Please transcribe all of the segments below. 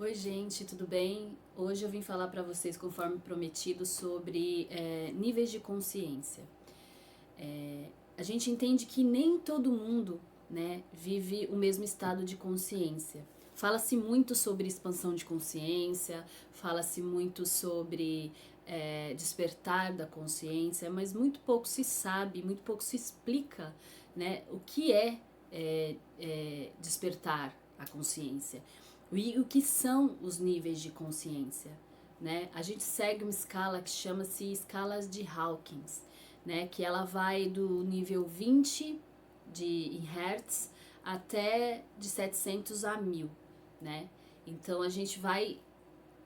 Oi, gente, tudo bem? Hoje eu vim falar para vocês, conforme prometido, sobre níveis de consciência. A gente entende que nem todo mundo, né, vive o mesmo estado de consciência. Fala-se muito sobre expansão de consciência, fala-se muito sobre despertar da consciência, mas muito pouco se sabe, muito pouco se explica, né, o que despertar a consciência. E o que são os níveis de consciência, né? A gente segue uma escala que chama-se escalas de Hawkins, né? Que ela vai do nível 20 em Hertz até de 700 a 1000, né? Então a gente vai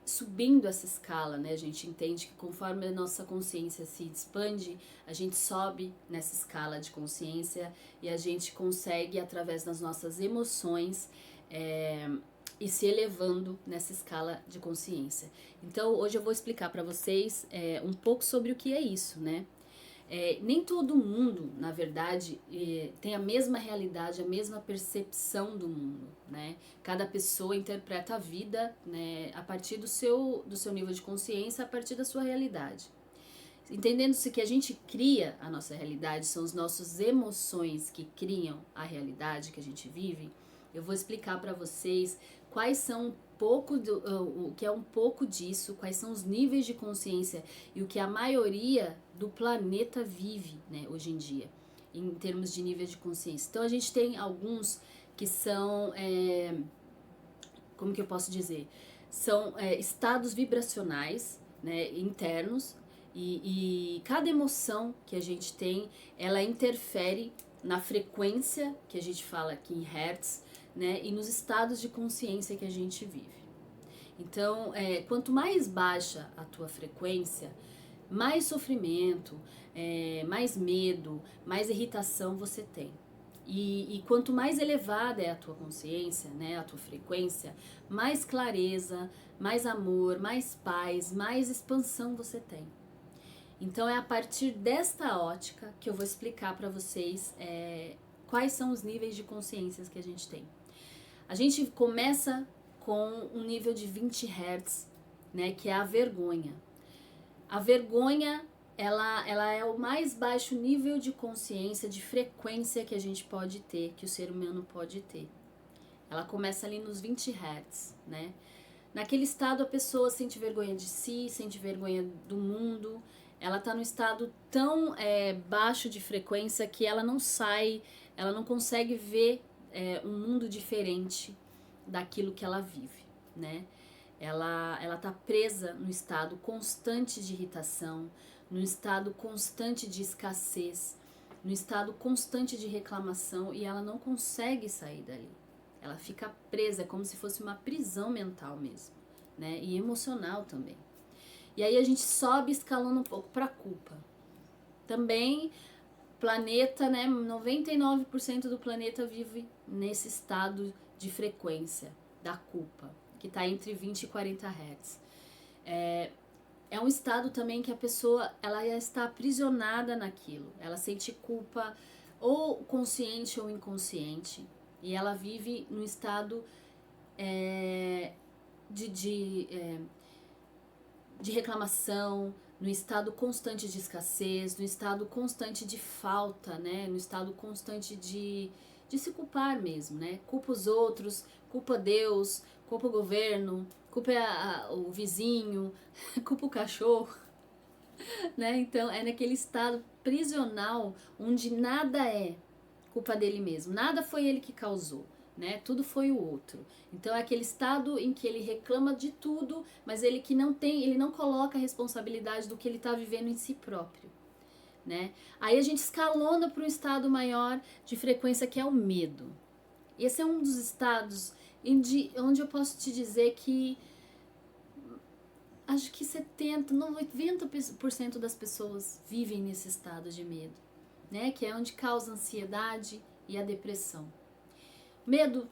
subindo essa escala, né? A gente entende que conforme a nossa consciência se expande, a gente sobe nessa escala de consciência e a gente consegue, através das nossas emoções, e se elevando nessa escala de consciência. Então, hoje eu vou explicar para vocês um pouco sobre o que é isso, né? Nem todo mundo, na verdade, tem a mesma realidade, a mesma percepção do mundo, né? Cada pessoa interpreta a vida, né, a partir do seu nível de consciência, a partir da sua realidade. Entendendo-se que a gente cria a nossa realidade, são as nossas emoções que criam a realidade que a gente vive, eu vou explicar para vocês quais são o que é um pouco disso, quais são os níveis de consciência e o que a maioria do planeta vive, né, hoje em dia, em termos de níveis de consciência. Então a gente tem alguns que são, como que eu posso dizer, são estados vibracionais, né, internos, e cada emoção que a gente tem, ela interfere na frequência que a gente fala aqui em Hertz, né, e nos estados de consciência que a gente vive. Então, quanto mais baixa a tua frequência, mais sofrimento, mais medo, mais irritação você tem. E quanto mais elevada é a tua consciência, né, a tua frequência, mais clareza, mais amor, mais paz, mais expansão você tem. Então é a partir desta ótica que eu vou explicar para vocês quais são os níveis de consciências que a gente tem. A gente começa com um nível de 20 Hz, né, que é a vergonha. A vergonha, ela é o mais baixo nível de consciência, de frequência que a gente pode ter, que o ser humano pode ter. Ela começa ali nos 20 Hz, né? Naquele estado a pessoa sente vergonha de si, sente vergonha do mundo. Ela tá num estado tão baixo de frequência que ela não sai, ela não consegue ver um mundo diferente daquilo que ela vive, né? Ela tá presa no estado constante de irritação, no estado constante de escassez, no estado constante de reclamação e ela não consegue sair dali. Ela fica presa, é como se fosse uma prisão mental mesmo, né? E emocional também. E aí a gente sobe escalando um pouco para a culpa. Também planeta, né? 99% do planeta vive nesse estado de frequência da culpa, que está entre 20 e 40 Hz. É um estado também que a pessoa ela está aprisionada naquilo. Ela sente culpa ou consciente ou inconsciente. E ela vive num estado de, de, é, de reclamação, no estado constante de escassez, no estado constante de falta, né? No estado constante de se culpar mesmo, né? Culpa os outros, culpa Deus, culpa o governo, culpa o vizinho, culpa o cachorro, né? Então é naquele estado prisional onde nada é culpa dele mesmo, nada foi ele que causou, né? Tudo foi o outro. Então é aquele estado em que ele reclama de tudo, mas ele não coloca a responsabilidade do que ele está vivendo em si próprio, né? Aí a gente escalona para um estado maior de frequência que é o medo. Esse é um dos estados onde eu posso te dizer que acho que 70, 90% das pessoas vivem nesse estado de medo, né? Que é onde causa a ansiedade e a depressão. Medo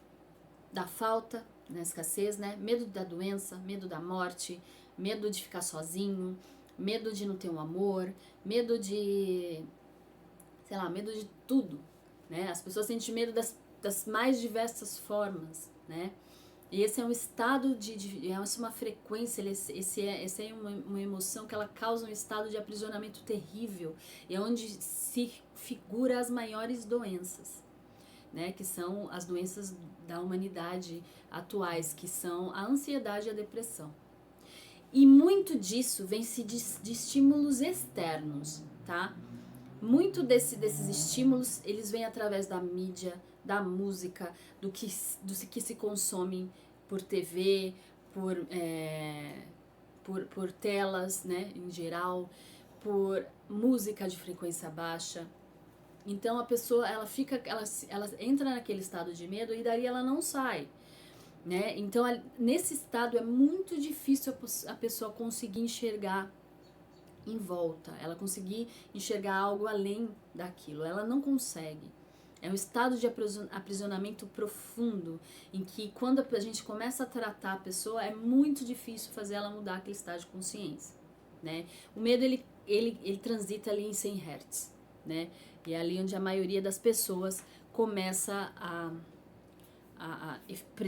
da falta, da escassez, né? Medo da doença, medo da morte, medo de ficar sozinho, medo de não ter um amor, medo de, sei lá, medo de tudo, né? As pessoas sentem medo das mais diversas formas, né? Esse é um estado essa é uma frequência, essa é uma emoção que ela causa um estado de aprisionamento terrível, e é onde se figura as maiores doenças, né, que são as doenças da humanidade atuais, que são a ansiedade e a depressão. E muito disso vem-se de estímulos externos, tá? Muito desses estímulos, eles vêm através da mídia, da música, do que se consome por TV, por telas, né, em geral, por música de frequência baixa. Então a pessoa, ela entra naquele estado de medo e dali ela não sai, né? Então nesse estado é muito difícil a pessoa conseguir enxergar em volta, ela conseguir enxergar algo além daquilo, ela não consegue. É um estado de aprisionamento profundo, em que quando a gente começa a tratar a pessoa, é muito difícil fazer ela mudar aquele estado de consciência, né? O medo, ele transita ali em 100 Hz, né? E é ali onde a maioria das pessoas começa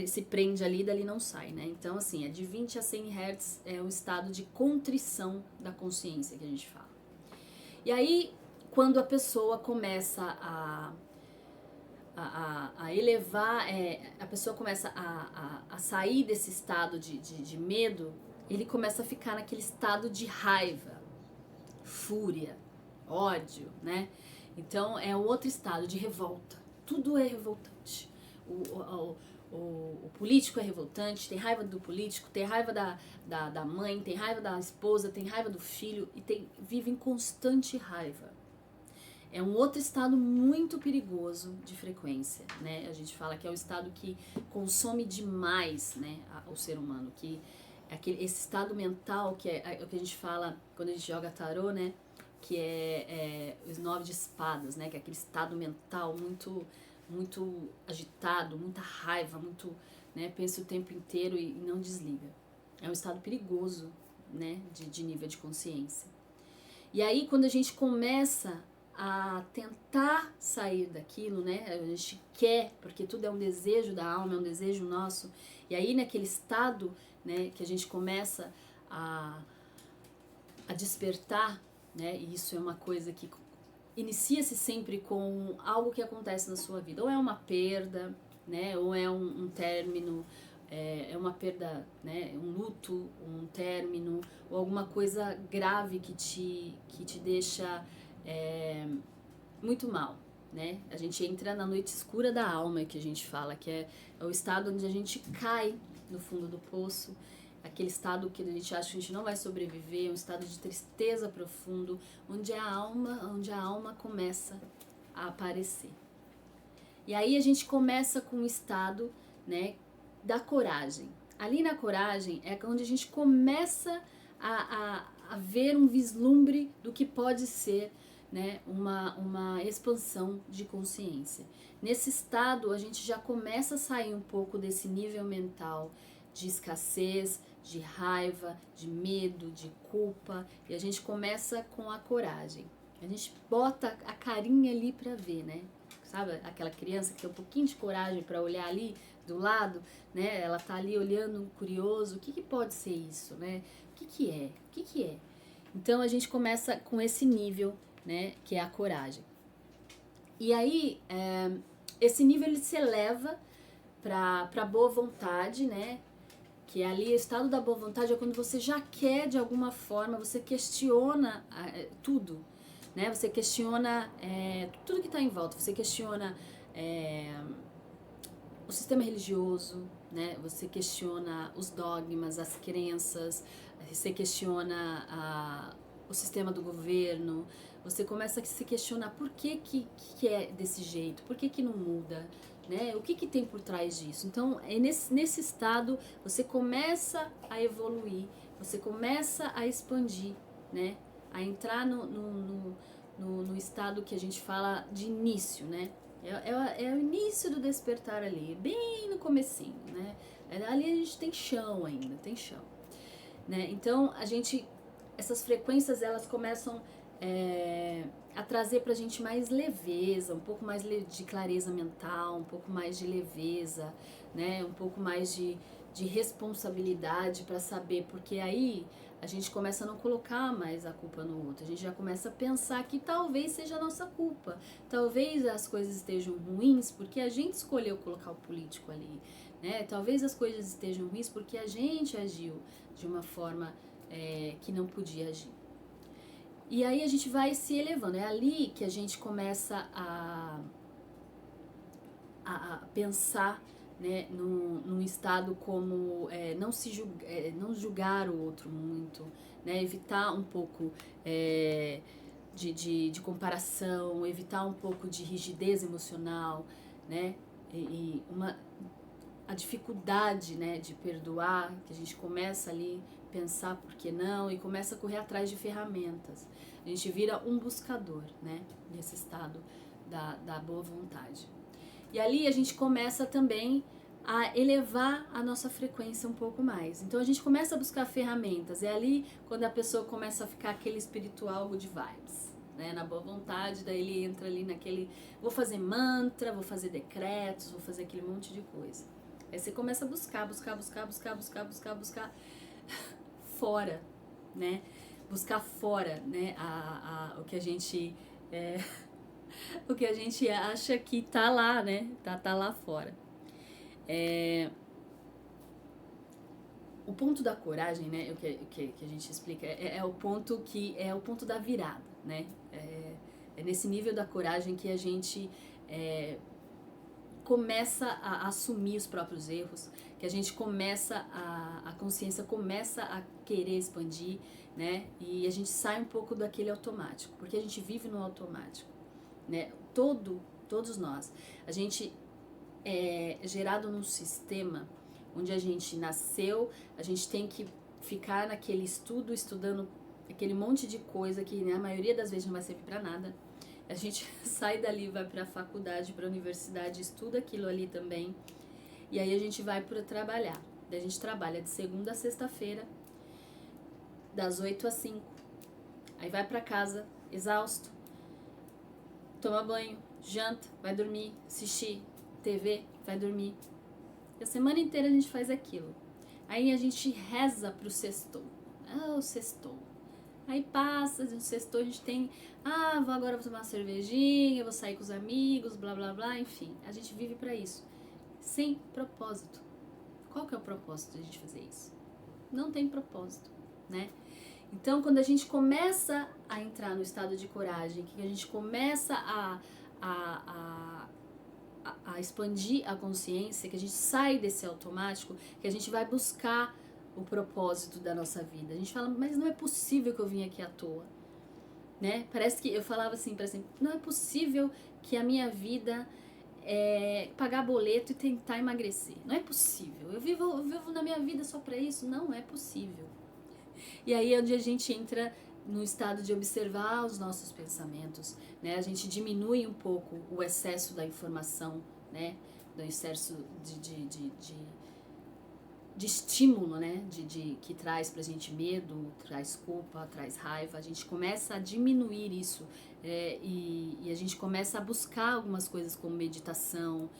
se prende ali e dali não sai, né? Então, assim, é de 20 a 100 Hz é o estado de contrição da consciência que a gente fala. E aí, quando a pessoa começa a elevar, a pessoa começa a sair desse estado de medo, ele começa a ficar naquele estado de raiva, fúria, ódio, né? Então, é um outro estado de revolta. Tudo é revoltante. O político é revoltante, tem raiva do político, tem raiva da mãe, tem raiva da esposa, tem raiva do filho e vive em constante raiva. É um outro estado muito perigoso de frequência, né? A gente fala que é o estado que consome demais, né, o ser humano, que é esse estado mental que é o que a gente fala quando a gente joga tarô, né? Que é os 9 de espadas, né? Que é aquele estado mental muito agitado, muita raiva, muito, né, pensa o tempo inteiro e não desliga. É um estado perigoso, né, de nível de consciência. E aí, quando a gente começa a tentar sair daquilo, né, a gente quer, porque tudo é um desejo da alma, é um desejo nosso, e aí naquele estado, né, que a gente começa a despertar, né, e isso é uma coisa que inicia-se sempre com algo que acontece na sua vida, ou é uma perda, né, ou é um término, é uma perda, né, um luto, um término, ou alguma coisa grave que te deixa muito mal, né? A gente entra na noite escura da alma, que a gente fala, que é o estado onde a gente cai no fundo do poço, aquele estado que a gente acha que a gente não vai sobreviver, um estado de tristeza profundo, onde a alma começa a aparecer. E aí a gente começa com o estado, né, da coragem. Ali na coragem é onde a gente começa a ver um vislumbre do que pode ser, né, uma expansão de consciência. Nesse estado a gente já começa a sair um pouco desse nível mental de escassez, de raiva, de medo, de culpa, e a gente começa com a coragem. A gente bota a carinha ali pra ver, né? Sabe aquela criança que tem um pouquinho de coragem para olhar ali do lado, né? Ela tá ali olhando, curioso, o que pode ser isso, né? O que é? O que é? Então a gente começa com esse nível, né? Que é a coragem. E aí, esse nível ele se eleva para boa vontade, né? Que é ali o estado da boa vontade é quando você já quer de alguma forma, você questiona tudo, né? Você questiona tudo que está em volta, você questiona o sistema religioso, né? Você questiona os dogmas, as crenças, você questiona o sistema do governo, você começa a se questionar por que é desse jeito, por que não muda, né? O que tem por trás disso? Então, nesse estado, você começa a evoluir, você começa a expandir, né? A entrar no estado que a gente fala de início, né? É o início do despertar ali, bem no comecinho, né? Ali a gente tem chão ainda, tem chão, né? Então, essas frequências, elas começam a trazer pra gente mais leveza, um pouco mais de clareza mental, um pouco mais de leveza, né? Um pouco mais de de responsabilidade para saber, porque aí a gente começa a não colocar mais a culpa no outro, a gente já começa a pensar que talvez seja a nossa culpa, talvez as coisas estejam ruins porque a gente escolheu colocar o político ali, né? Talvez as coisas estejam ruins porque a gente agiu de uma forma que não podia agir. E aí a gente vai se elevando, é ali que a gente começa a pensar, né, num estado como não julgar o outro muito, né, evitar um pouco de comparação, evitar um pouco de rigidez emocional, né, a dificuldade, né, de perdoar, que a gente começa ali pensar por que não e começa a correr atrás de ferramentas. A gente vira um buscador, né, nesse estado da boa vontade. E ali a gente começa também a elevar a nossa frequência um pouco mais. Então a gente começa a buscar ferramentas. É ali quando a pessoa começa a ficar aquele espiritual good vibes, né? Na boa vontade, daí ele entra ali naquele, vou fazer mantra, vou fazer decretos, vou fazer aquele monte de coisa. Aí você começa a buscar fora, né? Buscar fora, né? O que a gente o que a gente acha que tá lá, né? Tá lá fora. O ponto da coragem, né? O que a gente explica é o ponto que é o ponto da virada, né? É nesse nível da coragem que a gente começa a assumir os próprios erros, que a gente começa a consciência começa a querer expandir, né? E a gente sai um pouco daquele automático, porque a gente vive no automático, né? Todos nós, a gente é gerado num sistema onde a gente nasceu, a gente tem que ficar naquele estudando aquele monte de coisa que na maioria das vezes não vai servir para nada. A gente sai dali, vai para a faculdade, para a universidade, estuda aquilo ali também. E aí a gente vai para trabalhar. Daí a gente trabalha de segunda a sexta-feira, das 8 às 5. Aí vai para casa, exausto, toma banho, janta, vai dormir, assistir TV, vai dormir. E a semana inteira a gente faz aquilo. Aí a gente reza pro sextou. O sextou. Aí passa, o sextou a gente tem... agora vou tomar uma cervejinha, vou sair com os amigos, blá blá blá, enfim. A gente vive pra isso. Sem propósito. Qual que é o propósito de a gente fazer isso? Não tem propósito, né? Então, quando a gente começa a entrar no estado de coragem, que a gente começa a expandir a consciência, que a gente sai desse automático, que a gente vai buscar o propósito da nossa vida. A gente fala, mas não é possível que eu vim aqui à toa, né? Parece que eu falava assim, por exemplo, não é possível que a minha vida é pagar boleto e tentar emagrecer. Não é possível. Eu vivo na minha vida só para isso. Não é possível. E aí é onde a gente entra no estado de observar os nossos pensamentos, né? A gente diminui um pouco o excesso da informação, né? Do excesso de estímulo, né? Que traz pra gente medo, traz culpa, traz raiva. A gente começa a diminuir isso e a gente começa a buscar algumas coisas como meditação.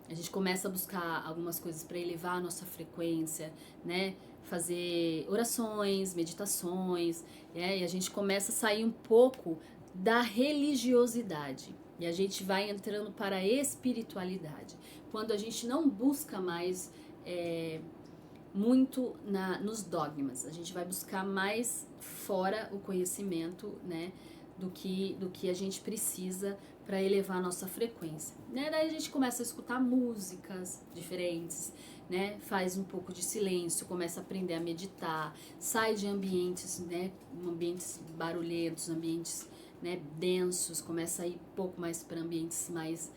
A gente começa a buscar algumas coisas para elevar a nossa frequência, né? Fazer orações, meditações, e a gente começa a sair um pouco da religiosidade e a gente vai entrando para a espiritualidade. Quando a gente não busca mais muito nos dogmas, a gente vai buscar mais fora o conhecimento, né? Do que a gente precisa para elevar a nossa frequência, né? Daí a gente começa a escutar músicas diferentes, né? Faz um pouco de silêncio, começa a aprender a meditar, sai de ambientes, né? Ambientes barulhentos, ambientes, né? Densos, começa a ir um pouco mais para ambientes mais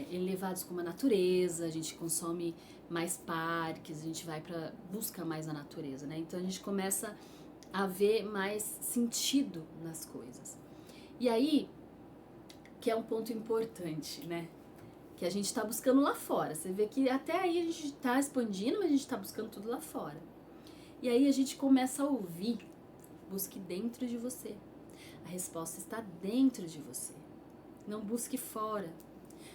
elevados como a natureza. A gente consome mais parques, a gente vai para busca mais a natureza, né? Então a gente começa a ver mais sentido nas coisas. E aí, que é um ponto importante, né? Que a gente está buscando lá fora. Você vê que até aí a gente está expandindo, mas a gente está buscando tudo lá fora. E aí a gente começa a ouvir, busque dentro de você. A resposta está dentro de você. Não busque fora.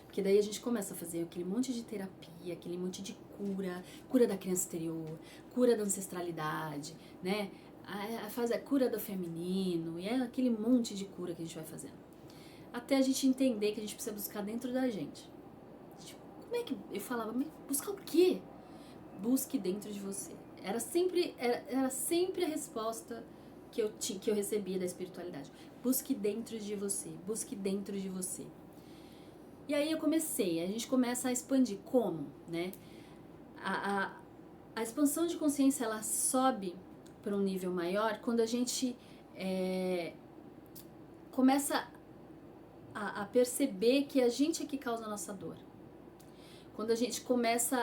Porque daí a gente começa a fazer aquele monte de terapia, aquele monte de cura da criança interior, cura da ancestralidade, né? Faz a cura do feminino, e é aquele monte de cura que a gente vai fazendo. Até a gente entender que a gente precisa buscar dentro da gente. Tipo, como é que eu falava? Buscar o quê? Busque dentro de você. Era sempre a resposta que eu recebia da espiritualidade. Busque dentro de você. Busque dentro de você. E aí a gente começa a expandir. Como? Né? A expansão de consciência, ela sobe para um nível maior quando a gente começa a perceber que a gente é que causa a nossa dor. Quando a gente começa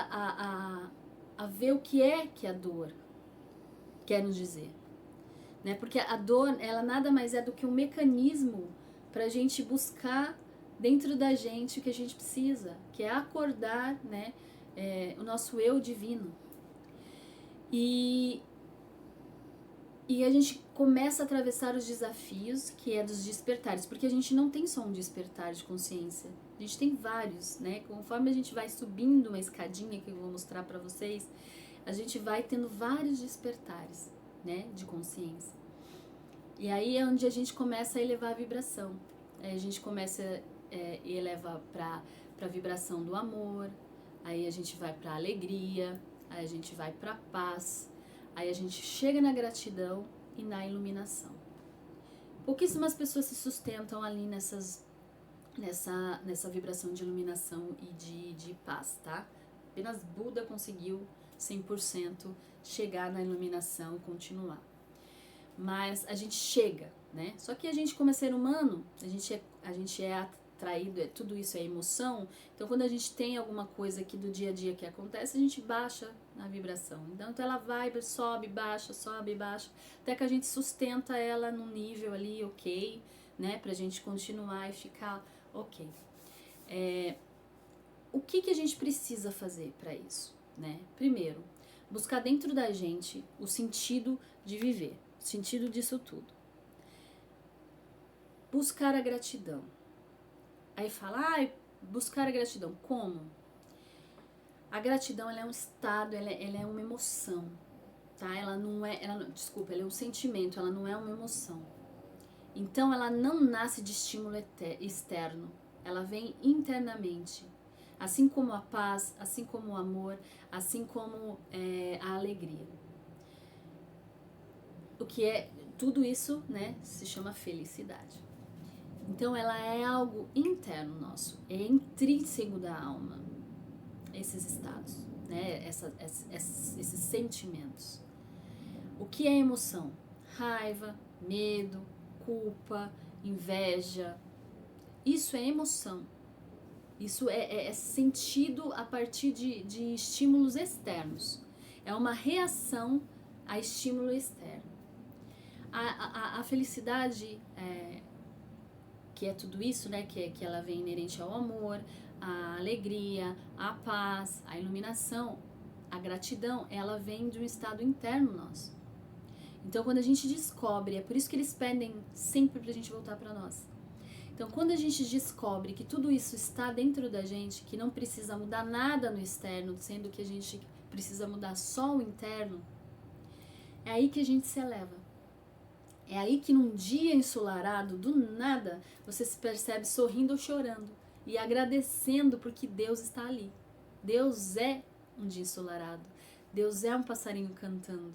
a ver o que é que a dor quer nos dizer. Né? Porque a dor, ela nada mais é do que um mecanismo para a gente buscar dentro da gente o que a gente precisa, que é acordar, né, o nosso eu divino. E a gente começa a atravessar os desafios, que é dos despertares, porque a gente não tem só um despertar de consciência, a gente tem vários, né? Conforme a gente vai subindo uma escadinha que eu vou mostrar para vocês, a gente vai tendo vários despertares, né, de consciência. E aí é onde a gente começa a elevar a vibração. Aí a gente começa e eleva para a vibração do amor, aí a gente vai para a alegria, aí a gente vai para a paz, aí a gente chega na gratidão e na iluminação. Pouquíssimas pessoas se sustentam ali nessa vibração de iluminação e de paz, tá? Apenas Buda conseguiu 100% chegar na iluminação e continuar. Mas a gente chega, né? Só que a gente, como é ser humano, a gente é atraído, tudo isso é emoção. Então, quando a gente tem alguma coisa aqui do dia a dia que acontece, a gente baixa a vibração. Então, ela vai, sobe, baixa, até que a gente sustenta ela num nível ali, ok, né? Pra gente continuar e ficar ok. O que a gente precisa fazer para isso, né? Primeiro, buscar dentro da gente o sentido de viver, o sentido disso tudo. Buscar a gratidão. Aí fala, buscar a gratidão, como? A gratidão, ela é um estado, ela é uma emoção, tá? Ela é um sentimento, ela não é uma emoção. Então, ela não nasce de estímulo externo, ela vem internamente. Assim como a paz, assim como o amor, assim como a alegria. O que é, tudo isso, né, se chama felicidade. Então, ela é algo interno nosso, é intrínseco da alma, esses estados, né, esses sentimentos. O que é emoção? Raiva, medo, culpa, inveja. Isso é emoção. Isso é sentido a partir de estímulos externos. É uma reação a estímulo externo. A felicidade, que é tudo isso, né, que ela vem inerente ao amor, a alegria, a paz, a iluminação, a gratidão, ela vem de um estado interno nosso. Então, quando a gente descobre, é por isso que eles pedem sempre pra gente voltar pra nós. Então, quando a gente descobre que tudo isso está dentro da gente, que não precisa mudar nada no externo, sendo que a gente precisa mudar só o interno, é aí que a gente se eleva. É aí que num dia ensolarado, do nada, você se percebe sorrindo ou chorando e agradecendo porque Deus está ali. Deus é um dia ensolarado. Deus é um passarinho cantando.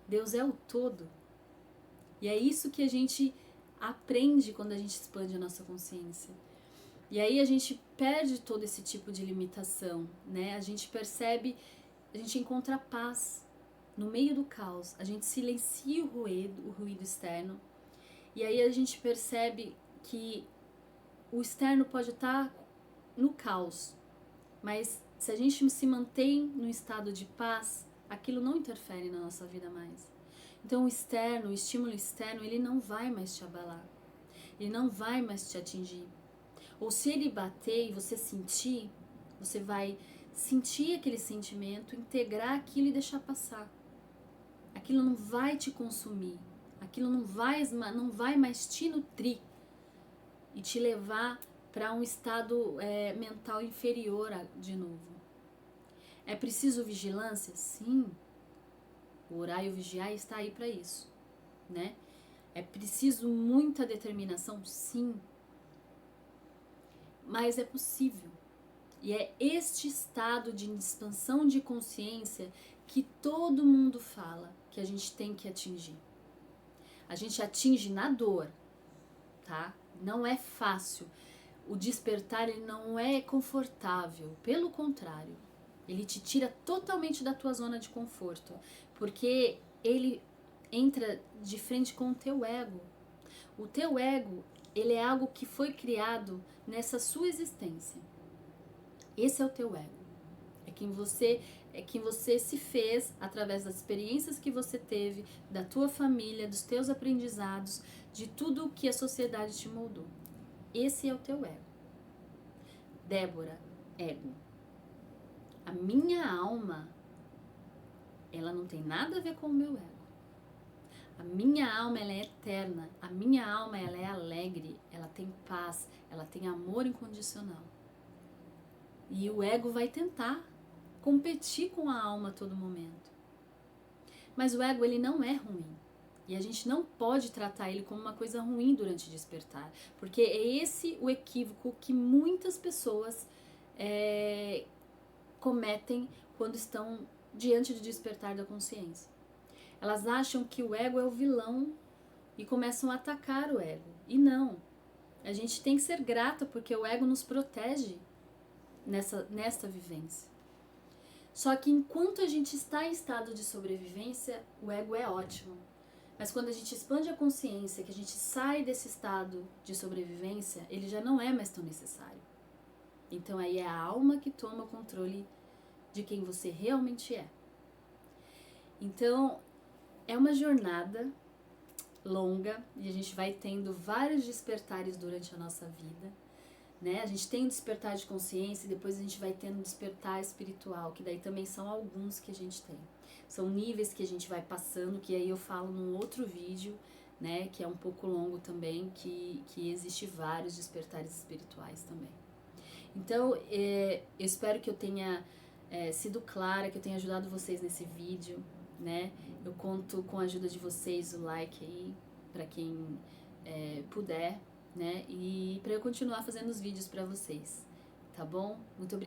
Deus é o todo. E é isso que a gente aprende quando a gente expande a nossa consciência. E aí a gente perde todo esse tipo de limitação, né? A gente percebe, a gente encontra paz no meio do caos. A gente silencia o ruído externo. E aí a gente percebe que o externo pode estar no caos, mas se a gente se mantém no estado de paz, aquilo não interfere na nossa vida mais. Então o estímulo externo, ele não vai mais te abalar, ele não vai mais te atingir. Ou se ele bater e você sentir, você vai sentir aquele sentimento, integrar aquilo e deixar passar. Aquilo não vai te consumir, aquilo não vai mais te nutrir e te levar para um estado mental inferior de novo. É preciso vigilância? Sim. O orar e o vigiar está aí para isso, né? É preciso muita determinação? Sim. Mas é possível. E é este estado de expansão de consciência que todo mundo fala que a gente tem que atingir. A gente atinge na dor, tá? Não é fácil. O despertar ele não é confortável, pelo contrário. Ele te tira totalmente da tua zona de conforto, porque ele entra de frente com o teu ego. O teu ego, ele é algo que foi criado nessa sua existência. Esse é o teu ego. É quem você se fez através das experiências que você teve, da tua família, dos teus aprendizados, de tudo que a sociedade te moldou. Esse é o teu ego. Débora, ego. A minha alma, ela não tem nada a ver com o meu ego. A minha alma, ela é eterna. A minha alma, ela é alegre. Ela tem paz. Ela tem amor incondicional. E o ego vai tentar competir com a alma a todo momento. Mas o ego, ele não é ruim. E a gente não pode tratar ele como uma coisa ruim durante o despertar. Porque é esse o equívoco que muitas pessoas cometem quando estão diante do despertar da consciência. Elas acham que o ego é o vilão e começam a atacar o ego. E não. A gente tem que ser grata porque o ego nos protege nesta vivência. Só que enquanto a gente está em estado de sobrevivência, o ego é ótimo. Mas quando a gente expande a consciência, que a gente sai desse estado de sobrevivência, ele já não é mais tão necessário. Então aí é a alma que toma o controle de quem você realmente é. Então é uma jornada longa e a gente vai tendo vários despertares durante a nossa vida. Né? A gente tem um despertar de consciência e depois a gente vai tendo um despertar espiritual, que daí também são alguns que a gente tem. São níveis que a gente vai passando, que aí eu falo num outro vídeo, né, que é um pouco longo também, que existe vários despertares espirituais também. Então, eu espero que eu tenha sido clara, que eu tenha ajudado vocês nesse vídeo, né? Eu conto com a ajuda de vocês, o like aí, para quem puder, né? E para eu continuar fazendo os vídeos para vocês, tá bom? Muito obrigada.